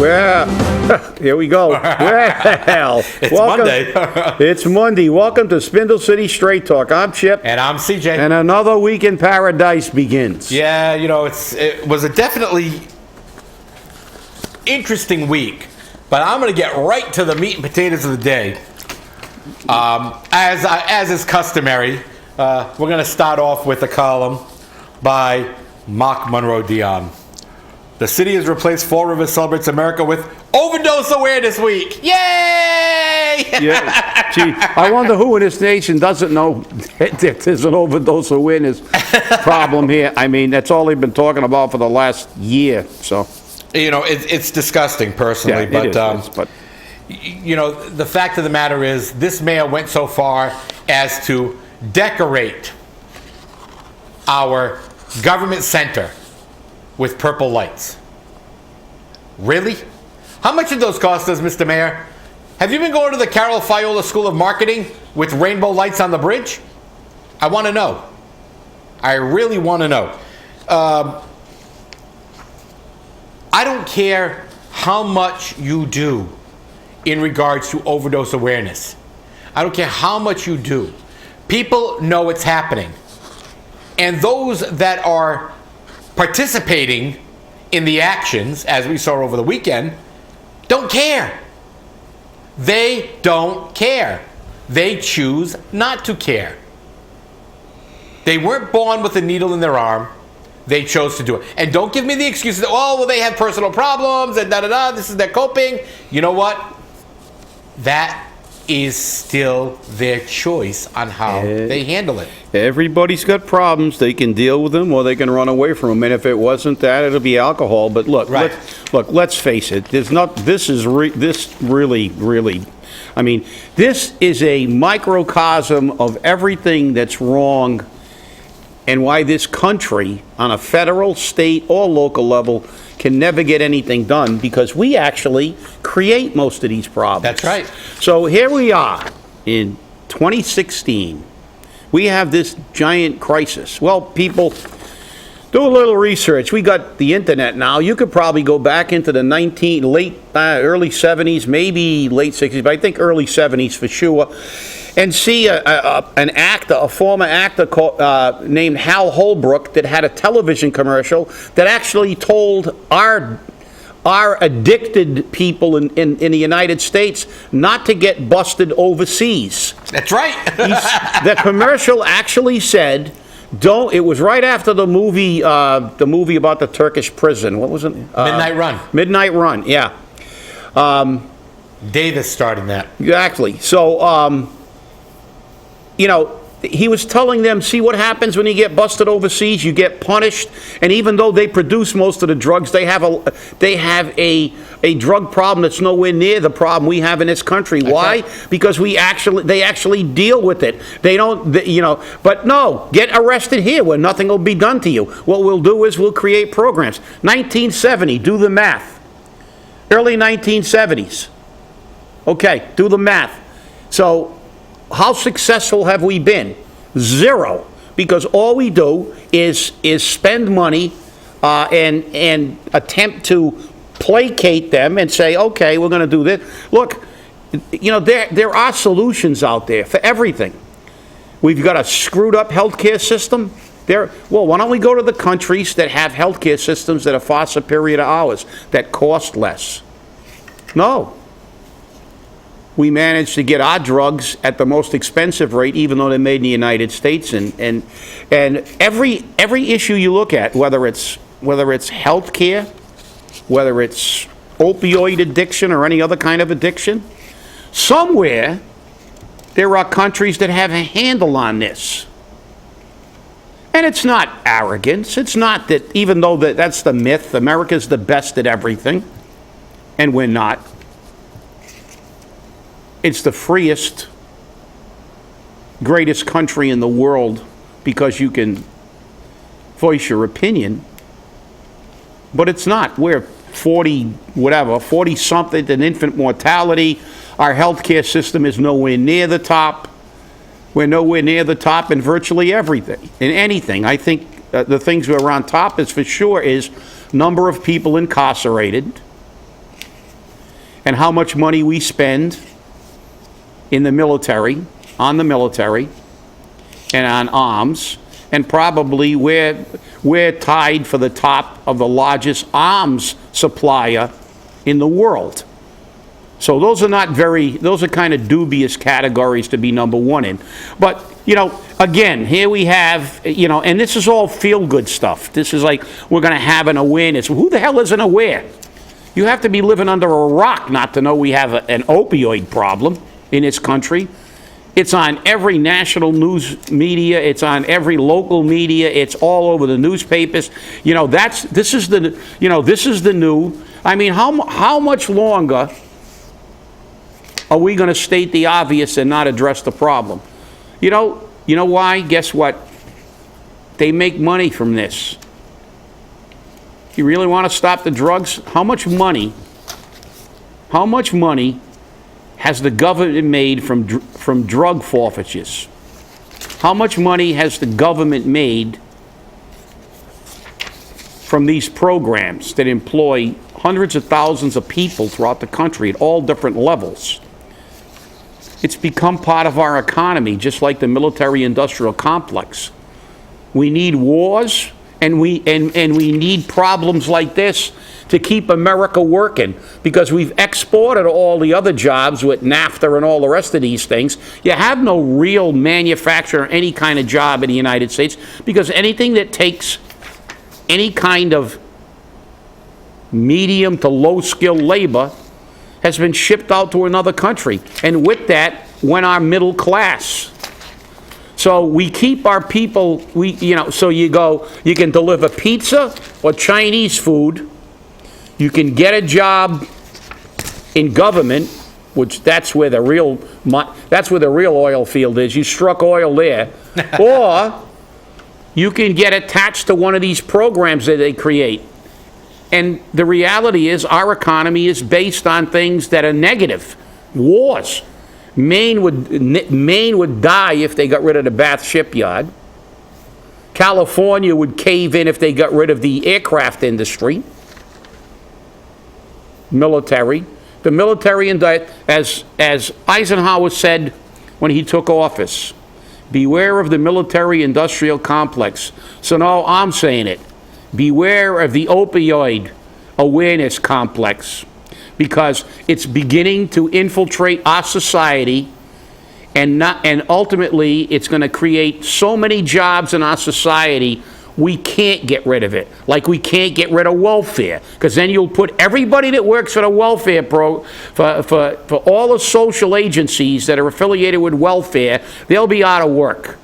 Well, here we go. Well, It's Monday. It's Monday. Welcome to Spindle City Straight Talk. I'm Chip. And I'm CJ. And another week in paradise begins. Yeah, you know, it was a definitely interesting week, but I'm going to get right to the meat and potatoes of the day. As is customary, we're going to start off with a column by Marc Dion. The city has replaced Fall River Celebrates America with Overdose Awareness Week. Yay! Yeah. Gee, I wonder who in this nation doesn't know that there's an overdose awareness problem here. I mean, that's all they've been talking about for the last year. So, you know, it's disgusting personally, but you know, the fact of the matter is, this mayor went so far as to decorate our government center with purple lights. Really? How much did those cost us, Mr. Mayor? Have you been going to the Carol Fiola School of Marketing with rainbow lights on the bridge? I want to know. I really want to know. I don't care how much you do in regards to overdose awareness. I don't care how much you do. People know it's happening. And those that are participating in the actions, as we saw over the weekend, don't care. They don't care. They choose not to care. They weren't born with a needle in their arm. They chose to do it. And don't give me the excuses, oh, well, they have personal problems and da-da-da, this is their coping. You know what? That is still their choice on how they handle it. everybody's got problems. They can deal with them or they can run away from them. And if it wasn't that, it'll be alcohol. But look, Right. let's face it. This really, I mean, this is a microcosm of everything that's wrong and why this country, on a federal, state, or local level, can never get anything done because we actually create most of these problems. That's right. So here we are in 2016. We have this giant crisis. Well, people, do a little research. We got the internet now. You could probably go back into the early 70s, maybe late 60s, but I think early 70s for sure, and see a former actor named Hal Holbrook that had a television commercial that actually told our addicted people in the United States not to get busted overseas. That's right. The commercial actually said, it was right after the movie about the Turkish prison. What was it? Midnight Run. Midnight Run, yeah. Davis started that. Exactly. So, he was telling them, see what happens when you get busted overseas? You get punished, and even though they produce most of the drugs, they have a drug problem that's nowhere near the problem we have in this country. Why? Right. Because they actually deal with it. They don't, but no, get arrested here where nothing will be done to you. What we'll do is we'll create programs. 1970, do the math. Early 1970s. Okay, do the math. So, how successful have we been? Zero, because all we do is spend money and attempt to placate them and say, okay, we're going to do this. Look, there are solutions out there for everything. We've got a screwed up healthcare system. Well, why don't we go to the countries that have healthcare systems that are far superior to ours, that cost less? No. We managed to get our drugs at the most expensive rate, even though they're made in the United States. And every issue you look at, whether it's health care, whether it's opioid addiction or any other kind of addiction, somewhere there are countries that have a handle on this. And it's not arrogance. It's not that, even though that's the myth, America's the best at everything, and we're not. It's the freest, greatest country in the world because you can voice your opinion. But it's not. We're 40-something, an infant mortality. Our healthcare system is nowhere near the top. We're nowhere near the top in virtually everything, in anything. I think the things we're on top is for sure is number of people incarcerated. and how much money we spend in the military, on the military, and on arms, and probably we're tied for the top of the largest arms supplier in the world. So those are kind of dubious categories to be number one in. But, again, here we have, and this is all feel-good stuff. This is like, we're going to have an awareness. Who the hell isn't aware? You have to be living under a rock not to know we have an opioid problem in this country. It's on every national news media. It's on every local media. It's all over the newspapers. This is the new. I mean, how much longer are we going to state the obvious and not address the problem? You know why? Guess what? They make money from this. You really want to stop the drugs? How much money has the government made from drug forfeitures? How much money has the government made from these programs that employ hundreds of thousands of people throughout the country at all different levels? It's become part of our economy, just like the military-industrial complex. We need wars, and we need problems like this to keep America working, because we've exported all the other jobs with NAFTA and all the rest of these things. You have no real manufacturer or any kind of job in the United States, because anything that takes any kind of medium to low skilled labor has been shipped out to another country. And with that went our middle class. So we keep our people, so you can deliver pizza or Chinese food. You can get a job in government, which that's where the real oil field is. You struck oil there. Or you can get attached to one of these programs that they create. And the reality is our economy is based on things that are negative. Wars. Maine would die if they got rid of the Bath shipyard. California would cave in if they got rid of the aircraft industry. Military. The military, as Eisenhower said when he took office, beware of the military-industrial complex. So now I'm saying it. Beware of the opioid awareness complex, because it's beginning to infiltrate our society, and ultimately it's going to create so many jobs in our society we can't get rid of it. Like we can't get rid of welfare, because then you'll put everybody that works for the welfare for all the social agencies that are affiliated with welfare, they'll be out of work.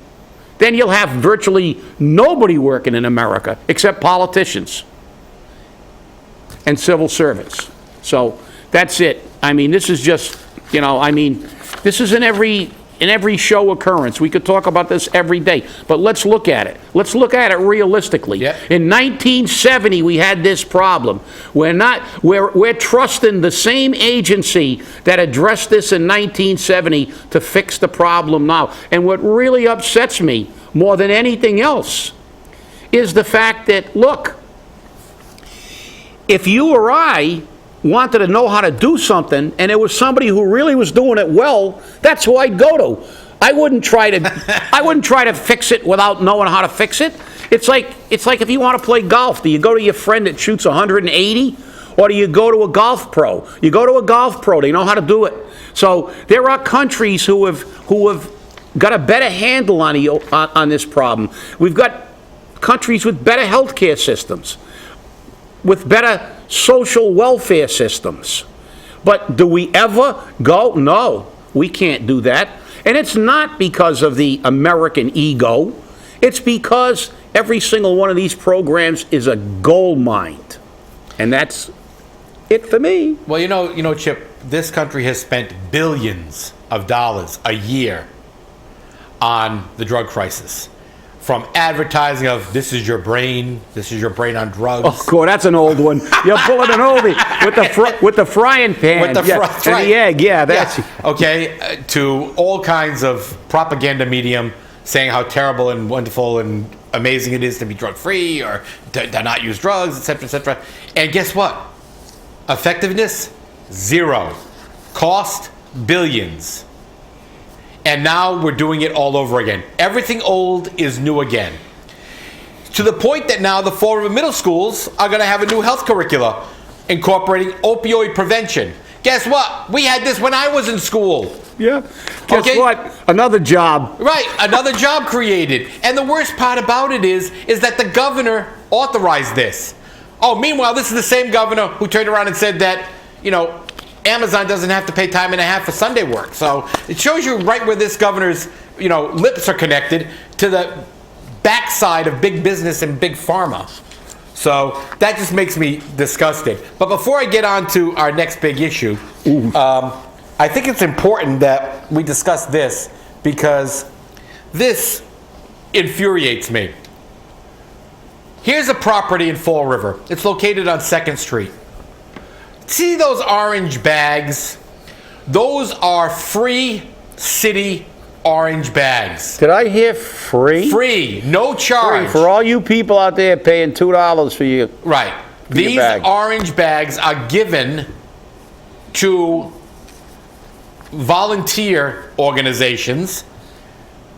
Then you'll have virtually nobody working in America except politicians and civil servants. So that's it. I mean, this is just, this is in every show occurrence. We could talk about this every day, but let's look at it. Let's look at it realistically. Yeah. In 1970, we had this problem. We're trusting the same agency that addressed this in 1970 to fix the problem now. And what really upsets me more than anything else is the fact that, look, if you or I wanted to know how to do something and there was somebody who really was doing it well, that's who I'd go to. I wouldn't try to fix it without knowing how to fix it. It's like if you want to play golf, do you go to your friend that shoots 180, or do you go to a golf pro? You go to a golf pro. They know how to do it. So there are countries who have got a better handle on this problem. We've got countries with better healthcare systems, with better social welfare systems. But do we ever go? No, we can't do that. And it's not because of the American ego. It's because every single one of these programs is a gold mine. And that's it for me. Well, you know, Chip, this country has spent billions of dollars a year on the drug crisis. From advertising of this is your brain on drugs. Oh, God, that's an old one. You're pulling an oldie with the frying pan. With the and the egg, that's... Yeah. Okay, to all kinds of propaganda medium saying how terrible and wonderful and amazing it is to be drug-free or to not use drugs, etc., etc. And guess what? Effectiveness? Zero. Cost billions. And now we're doing it all over again. Everything old is new again. To the point that now the Fall River middle schools are going to have a new health curricula incorporating opioid prevention. Guess what? We had this when I was in school. Yeah. Guess what? Another job. Right, another job created. And the worst part about it is that the governor authorized this. Oh, meanwhile, this is the same governor who turned around and said that, Amazon doesn't have to pay time and a half for Sunday work. So it shows you right where this governor's, lips are connected to the backside of big business and big pharma. So that just makes me disgusted. But before I get on to our next big issue, I think it's important that we discuss this because this infuriates me. Here's a property in Fall River. It's located on 2nd Street. See those orange bags? Those are free city orange bags. Did I hear free? Free, no charge. Free for all you people out there paying $2 for your Right. These orange bags are given to volunteer organizations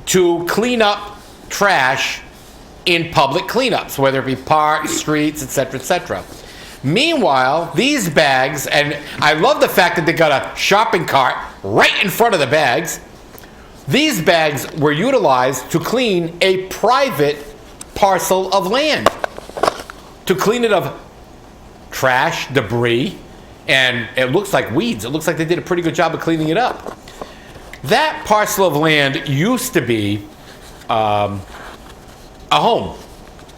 to clean up trash in public cleanups, whether it be parks, streets, etc., etc. Meanwhile, these bags, and I love the fact that they got a shopping cart right in front of the bags. These bags were utilized to clean a private parcel of land, to clean it of trash, debris, and it looks like weeds. It looks like they did a pretty good job of cleaning it up. That parcel of land used to be a home.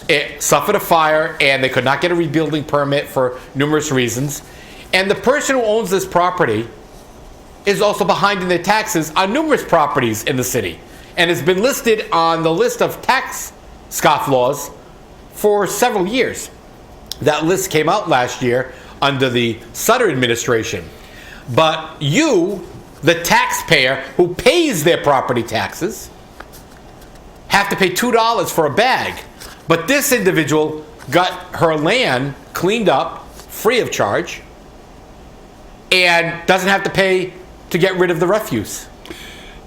It suffered a fire, and they could not get a rebuilding permit for numerous reasons. And the person who owns this property is also behind in their taxes on numerous properties in the city, and has been listed on the list of tax scofflaws for several years. That list came out last year under the Sutter administration. But you, the taxpayer who pays their property taxes, have to pay $2 for a bag. But this individual got her land cleaned up free of charge and doesn't have to pay to get rid of the refuse.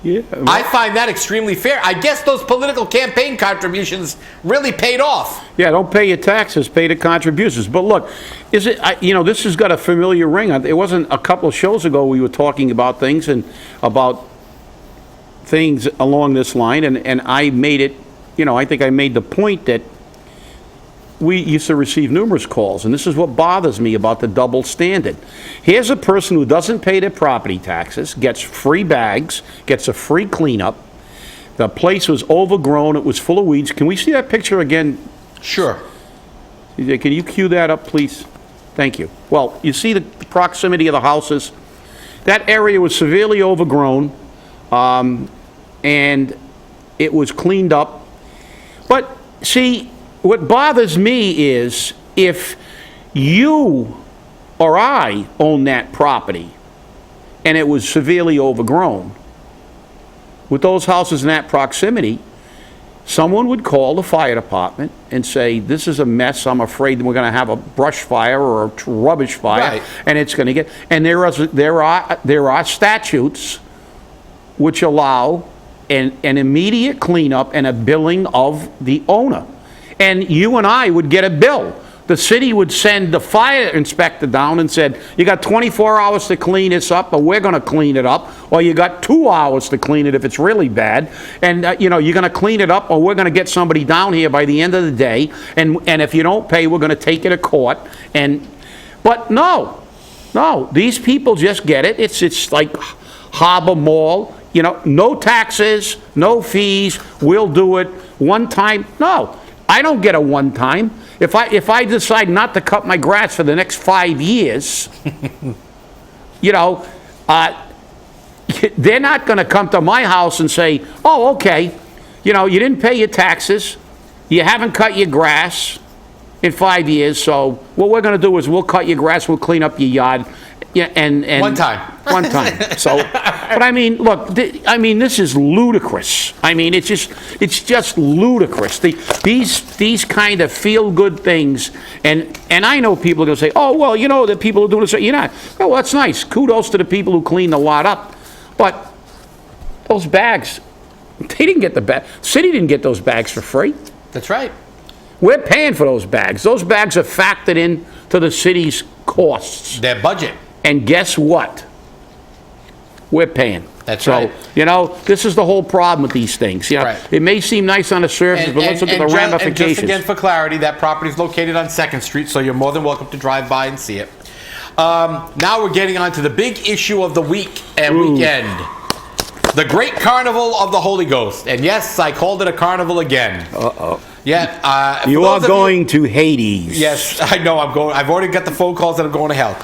Yeah, well, I find that extremely fair. I guess those political campaign contributions really paid off. Yeah, don't pay your taxes, pay the contributions. But look, this has got a familiar ring. It wasn't a couple of shows ago we were talking about things and about things along this line, and I made it, I think I made the point that we used to receive numerous calls, and this is what bothers me about the double standard. Here's a person who doesn't pay their property taxes, gets free bags, gets a free cleanup. The place was overgrown, it was full of weeds. Can we see that picture again? Sure. Can you cue that up, please? Thank you. Well, you see the proximity of the houses. That area was severely overgrown, and it was cleaned up. But see, what bothers me is if you or I own that property and it was severely overgrown, with those houses in that proximity, someone would call the fire department and say, this is a mess, I'm afraid we're going to have a brush fire or a rubbish fire, right, and it's going to get, and there are statutes which allow an immediate cleanup and a billing of the owner. And you and I would get a bill. The city would send the fire inspector down and said, you got 24 hours to clean this up, or we're going to clean it up, or you got 2 hours to clean it if it's really bad, and you're going to clean it up, or we're going to get somebody down here by the end of the day, and if you don't pay, we're going to take it to court. But no, these people just get it. It's like Harbor Mall, no taxes, no fees, we'll do it one time. No. I don't get a one-time. If I decide not to cut my grass for the next 5 years, they're not going to come to my house and say, oh, okay, you didn't pay your taxes, you haven't cut your grass in 5 years, so what we're going to do is we'll cut your grass, we'll clean up your yard, and one time. So, But I mean, look, this is ludicrous. I mean, it's just ludicrous. These kind of feel-good things, and I know people are going to say, oh, well, you know, the people who are doing this, you're not. Oh, well, that's nice. Kudos to the people who clean the lot up. But those bags, they didn't get the bag. City didn't get those bags for free. That's right. We're paying for those bags. Those bags are factored in to the city's costs. Their budget. And guess what? We're paying. That's right. So, you know, this is the whole problem with these things. You know, Right. It may seem nice on the surface, but let's look at the ramifications. And just again, for clarity, that property is located on 2nd Street, so you're more than welcome to drive by and see it. Now we're getting on to the big issue of the week and weekend. The Great Carnival of the Holy Ghost. And yes, I called it a carnival again. Uh-oh. Yeah. You are going to Hades. Yes, I know I'm going. I've already got the phone calls that I'm going to hell.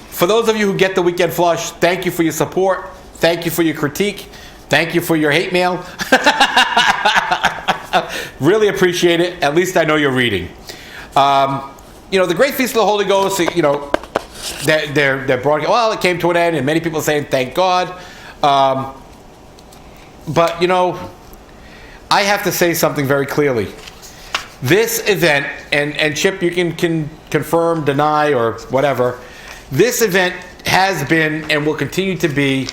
For those of you who get the Weekend Flush, thank you for your support. Thank you for your critique. Thank you for your hate mail. Really appreciate it. At least I know you're reading. You know, the Great Feast of the Holy Ghost, you know, they're broadcasting. Well, it came to an end, and many people are saying, thank God. But, you know, I have to say something very clearly. This event, and Chip, you can confirm, deny, or whatever, this event has been and will continue to be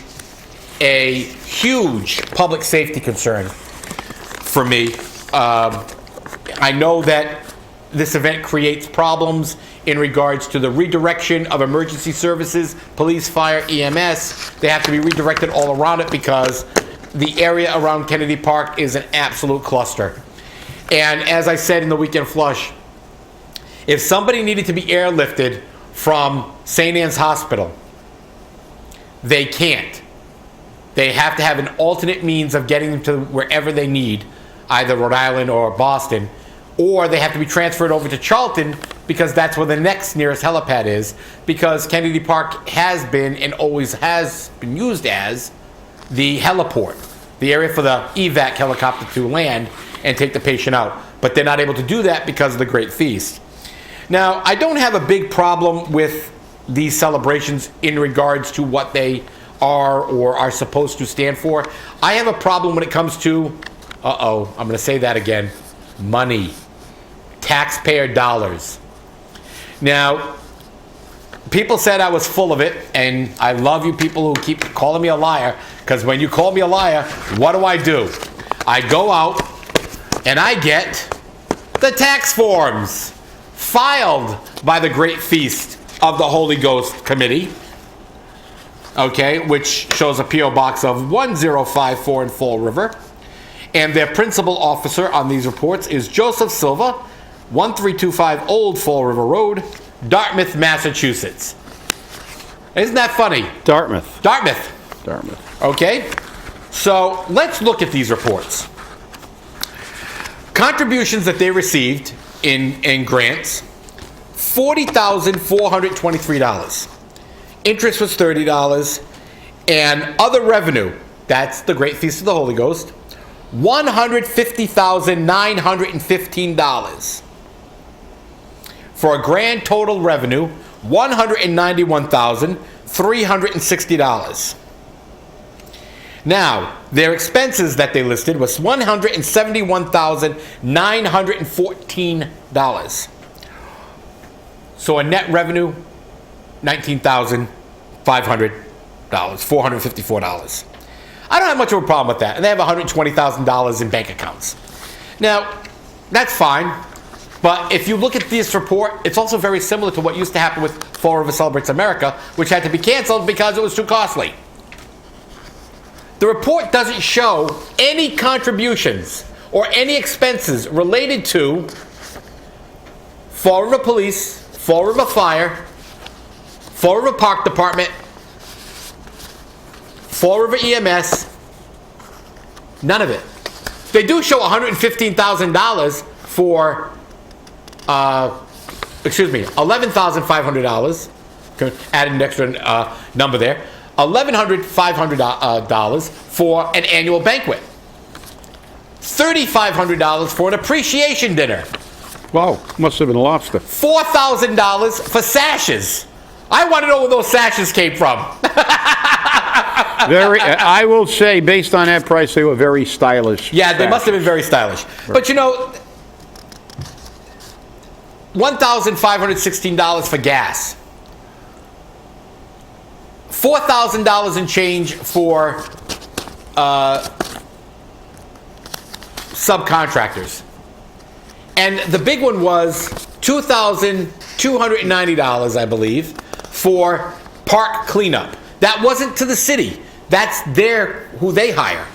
a huge public safety concern for me. I know that this event creates problems in regards to the redirection of emergency services, police, fire, EMS. They have to be redirected all around it because the area around Kennedy Park is an absolute cluster. And as I said in the Weekend Flush, if somebody needed to be airlifted from St. Anne's Hospital, they can't. They have to have an alternate means of getting them to wherever they need, either Rhode Island or Boston, or they have to be transferred over to Charlton because that's where the next nearest helipad is, because Kennedy Park has been and always has been used as the heliport, the area for the evac helicopter to land and take the patient out. But they're not able to do that because of the Great Feast. Now, I don't have a big problem with these celebrations in regards to what they are or are supposed to stand for. I have a problem when it comes to, I'm going to say that again, money, taxpayer dollars. Now, people said I was full of it, and I love you people who keep calling me a liar, because when you call me a liar, what do? I go out and I get the tax forms filed by the Great Feast of the Holy Ghost Committee, okay, which shows a P.O. Box of 1054 in Fall River. And their principal officer on these reports is Joseph Silva, 1325 Old Fall River Road, Dartmouth, Massachusetts. Isn't that funny? Dartmouth. Okay, so let's look at these reports. Contributions that they received in grants, $40,423. Interest was $30. And other revenue, that's the Great Feast of the Holy Ghost, $150,915. For a grand total revenue, $191,360. Now, their expenses that they listed was $171,914. So a net revenue, $19,500, $454. I don't have much of a problem with that. And they have $120,000 in bank accounts. Now, that's fine. But if you look at this report, it's also very similar to what used to happen with Fall River Celebrates America, which had to be canceled because it was too costly. The report doesn't show any contributions or any expenses related to Fall River Police, Fall River Fire, Fall River Park Department, Fall River EMS, none of it. They do show $115,000 for, $11,500. Add an extra number there. $1,100 for an annual banquet. $3,500 for an appreciation dinner. Wow, must have been lobster. $4,000 for sashes. I want to know where those sashes came from. Very, I will say, based on that price, they were very stylish. Yeah, they must have been very stylish. But you know, $1,516 for gas. $4,000 in change for subcontractors. And the big one was $2,290, I believe, for park cleanup. That wasn't to the city. That's who they hire.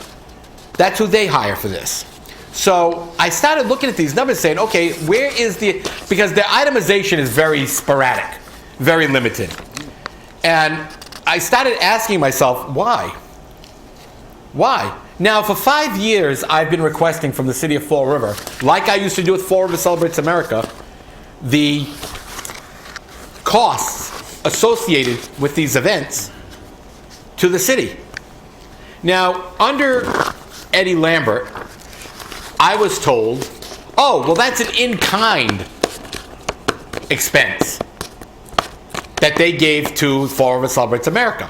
That's who they hire for this. So I started looking at these numbers saying, okay, where is because their itemization is very sporadic, very limited. And I started asking myself, why? Why? Now, for 5 years, I've been requesting from the city of Fall River, like I used to do with Fall River Celebrates America, the costs associated with these events to the city. Now, under Eddie Lambert, I was told, oh, well, that's an in-kind expense that they gave to Fall River Celebrates America.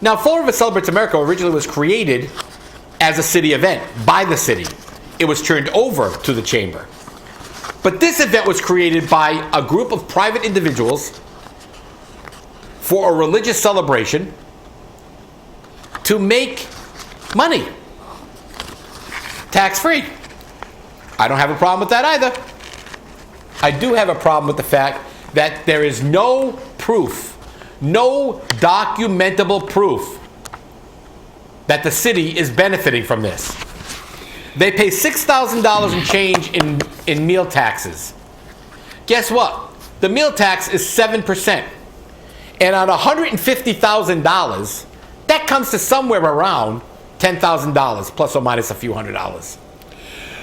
Now, Fall River Celebrates America originally was created as a city event by the city. It was turned over to the chamber. But this event was created by a group of private individuals for a religious celebration to make money. Tax-free. I don't have a problem with that either. I do have a problem with the fact that there is no proof, no documentable proof that the city is benefiting from this. They pay $6,000 in change in meal taxes. Guess what? The meal tax is 7%. And on $150,000, that comes to somewhere around $10,000, plus or minus a few $100s.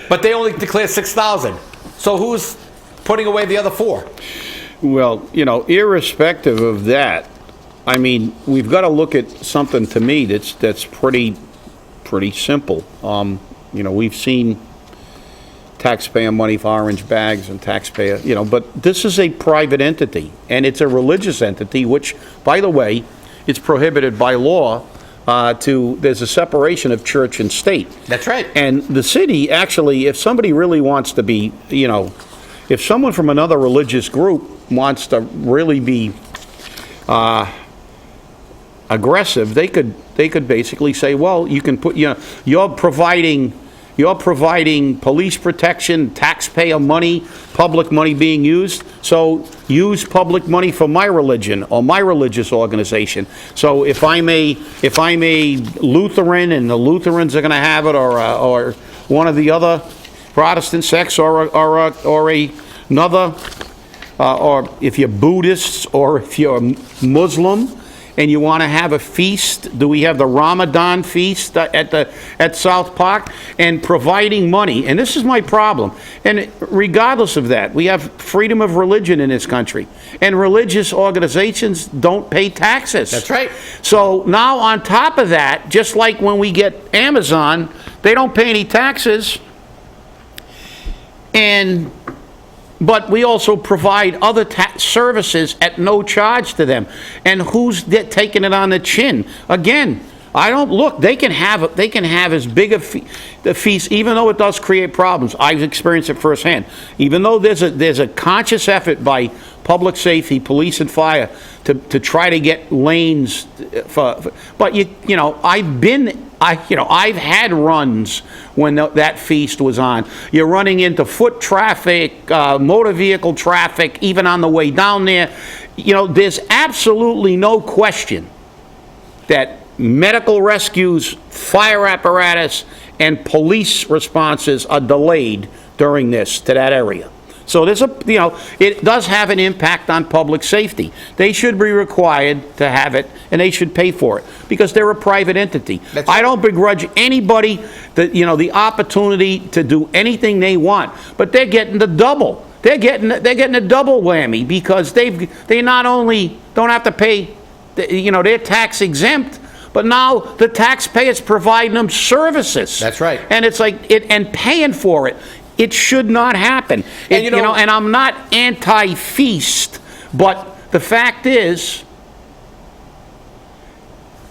But they only declare $6,000. So who's putting away the other $4,000? Well, you know, irrespective of that, I mean, we've got to look at something to me that's pretty simple. You know, we've seen taxpayer money for orange bags and taxpayer, you know, but this is a private entity, and it's a religious entity, which, by the way, it's prohibited by law. There's a separation of church and state. That's right. And the city, actually, if somebody really wants to be, you know, if someone from another religious group wants to really be aggressive, they could basically say, well, you can put, you know, you're providing police protection, taxpayer money, public money being used, so use public money for my religion or my religious organization. So if I'm a Lutheran and the Lutherans are going to have it, or one of the other Protestant sects, or another, or if you're Buddhists, or if you're Muslim, and you want to have a feast, do we have the Ramadan feast at South Park? And providing money, and this is my problem, and regardless of that, we have freedom of religion in this country, and religious organizations don't pay taxes. That's right. So now on top of that, just like when we get Amazon, they don't pay any taxes, but we also provide other services at no charge to them. And who's taking it on the chin? Again, I don't look. They can have as big a feast, even though it does create problems. I've experienced it firsthand. Even though there's a conscious effort by public safety, police and fire to try to get lanes but you know, I've had runs when that feast was on. You're running into foot traffic, motor vehicle traffic, even on the way down there. You know, there's absolutely no question that medical rescues, fire apparatus, and police responses are delayed during this to that area. So there's it does have an impact on public safety. They should be required to have it, and they should pay for it because they're a private entity. That's right. I don't begrudge anybody the opportunity to do anything they want, but they're getting the double. They're getting a double whammy because they not only don't have to pay, they're tax exempt, but now the taxpayers providing them services. That's right. And it's like and paying for it. It should not happen. And and I'm not anti-feast, but the fact is,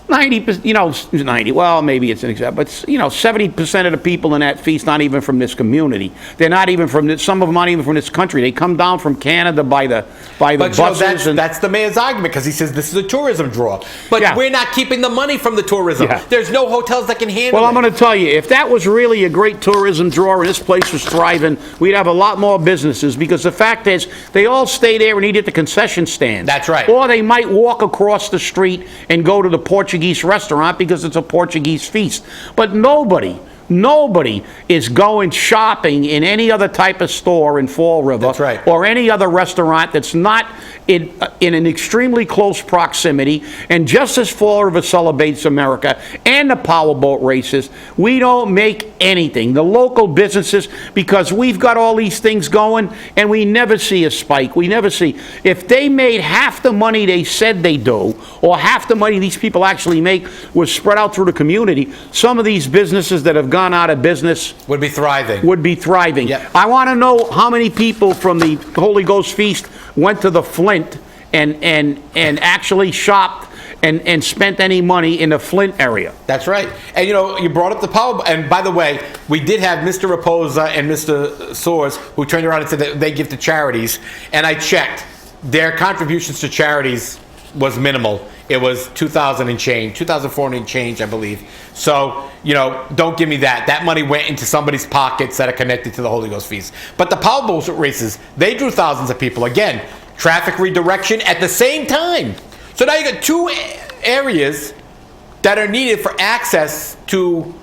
90%, 90, well, maybe it's an example, but, 70% of the people in that feast not even from this community. They're not even from this, some of them not even from this country. They come down from Canada by the But buses. that's the mayor's argument, because he says this is a tourism draw. But Yeah. we're not keeping the money from the tourism. Yeah. There's no hotels that can handle Well, it. I'm going to tell you, if that was really a great tourism draw and this place was thriving, we'd have a lot more businesses, because the fact is, they all stay there and eat at the concession stand. That's right. Or they might walk across the street and go to the Portuguese restaurant because it's a Portuguese feast. But nobody is going shopping in any other type of store in Fall River. That's right. Or any other restaurant that's not in an extremely close proximity. And just as Fall River celebrates America and the powerboat races, we don't make anything. The local businesses, because we've got all these things going and we never see a spike. We never see. If they made half the money they said they do, or half the money these people actually make was spread out through the community, some of these businesses that have gone out of business Would be thriving. Yep. I want to know how many people from the Holy Ghost Feast went to the Flint and actually shopped and spent any money in the Flint area. That's right. And you brought up the power. And by the way, we did have Mr. Raposa and Mr. Soares who turned around and said that they give to charities. And I checked. Their contributions to charities was minimal. It was $2,000 and change, $2,400 and change, I believe. So, don't give me that. That money went into somebody's pockets that are connected to the Holy Ghost Feast. But the powerboat races, they drew thousands of people. Again, traffic redirection at the same time. So now you got two areas that are needed for access to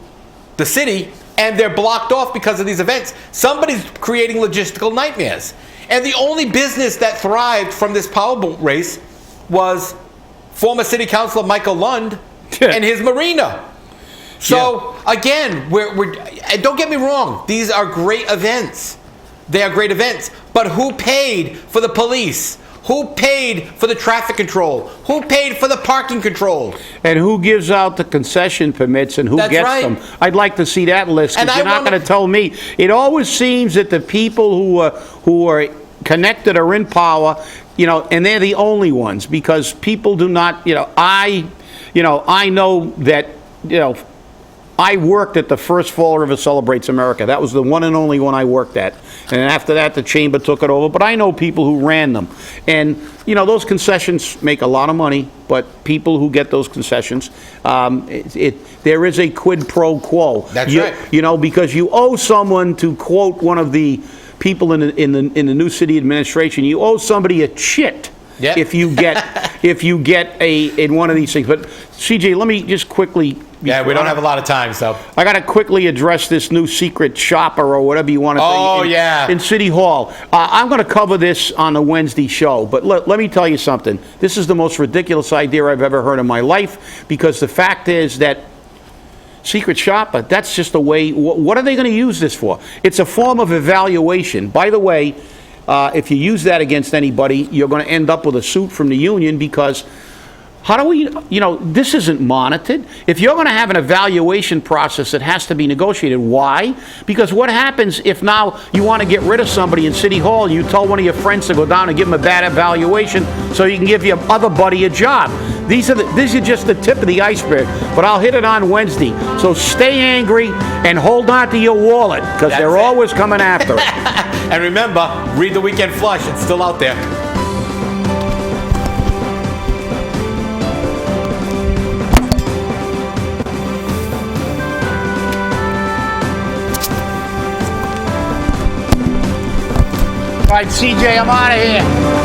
the city, and they're blocked off because of these events. Somebody's creating logistical nightmares. And the only business that thrived from this powerboat race was former city councilor Michael Lund and his marina. So again, we're and don't get me wrong, these are great events. They are great events. But who paid for the police? Who paid for the traffic control? Who paid for the parking control? And who gives out the concession permits and who That's gets right. them? I'd like to see that list, And because you're not wanna- going to tell me. It always seems that the people who are connected or in power, and they're the only ones, because people do not, I know that, I worked at the first Fall River Celebrates America. That was the one and only one I worked at. And after that, the chamber took it over. But I know people who ran them. And, those concessions make a lot of money, but people who get those concessions, there is a quid pro quo. That's right. Because you owe someone, to quote one of the people in the new city administration, you owe somebody a chit. Yep. If you get in one of these things. But CJ, let me just quickly. Yeah, we don't have a lot of time, so. I got to quickly address this new secret shopper or whatever you want to say in City Hall. I'm going to cover this on the Wednesday show, but let me tell you something. This is the most ridiculous idea I've ever heard in my life, because the fact is that secret shopper, that's just a way. What are they going to use this for? It's a form of evaluation. By the way, if you use that against anybody, you're going to end up with a suit from the union, because how do we, this isn't monitored. If you're going to have an evaluation process that has to be negotiated, why? Because what happens if now you want to get rid of somebody in City Hall and you tell one of your friends to go down and give them a bad evaluation so you can give your other buddy a job? These are just the tip of the iceberg, but I'll hit it on Wednesday. So stay angry and hold on to your wallet, because they're always coming after it. And remember, read the Weekend Flush. It's still out there. All right, CJ, I'm out of here.